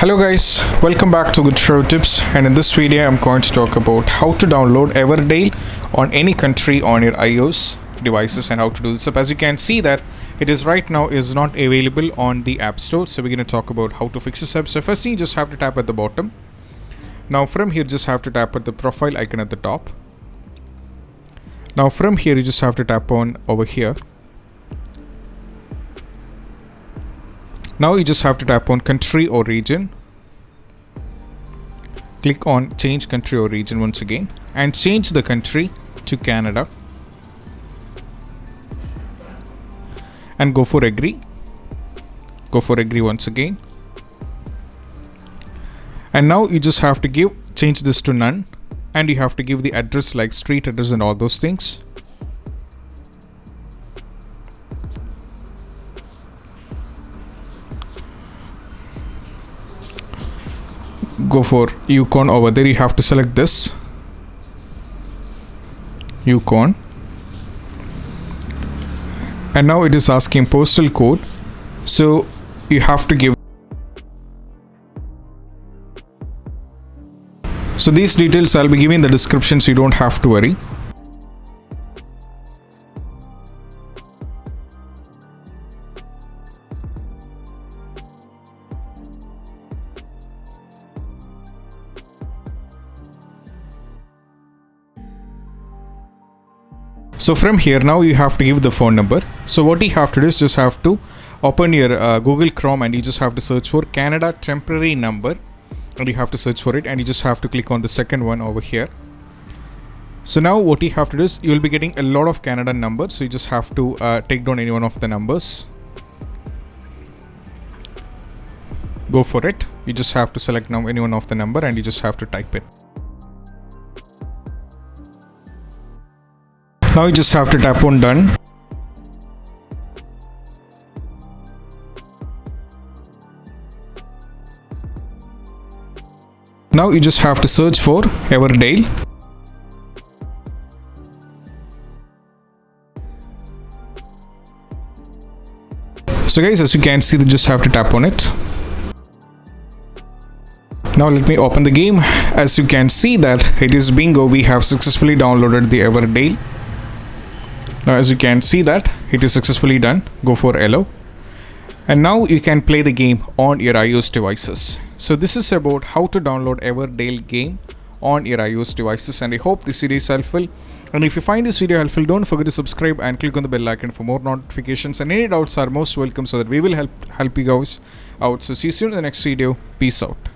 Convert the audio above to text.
Hello guys, welcome back to Good Show Tips, and in this video I'm going to talk about how to download Everdale on any country on your iOS devices and how to do this up. As you can see that it is right now is not available on the App Store, so we're going to talk about how to fix this up. So first you just have to tap at the bottom. Now from here just have to tap at the profile icon at the top. Now from here you just have to tap on over here. Now you just have to tap on country or region. Click on change country or region once again and change the country to Canada. And go for agree. Go for agree once again. And now you just have to change this to none, and you have to give the address like street address and all those things. Go for Yukon over there. You have to select this Yukon, and now it is asking postal code, so you have to give. So these details I'll be giving in the description, so you don't have to worry. So from here now you have to give the phone number. So what you have to do is just have to open your Google Chrome, and you just have to search for Canada temporary number, and you have to search for it, and you just have to click on the second one over here. So now what you have to do is you will be getting a lot of Canada numbers, so you just have to take down any one of the numbers. Go for it. You just have to select now any one of the number, and you just have to type it. Now you just have to tap on done. Now you just have to search for Everdale. So guys, as you can see, you just have to tap on it. Now let me open the game. As you can see that it is bingo, we have successfully downloaded the Everdale. Now as you can see that it is successfully done. Go for allow, and now you can play the game on your iOS devices. So this is about how to download Everdale game on your iOS devices, and I hope this video is helpful. And if you find this video helpful, don't forget to subscribe and click on the bell icon for more notifications, and any doubts are most welcome, so that we will help you guys out. So see you soon in the next video. Peace out.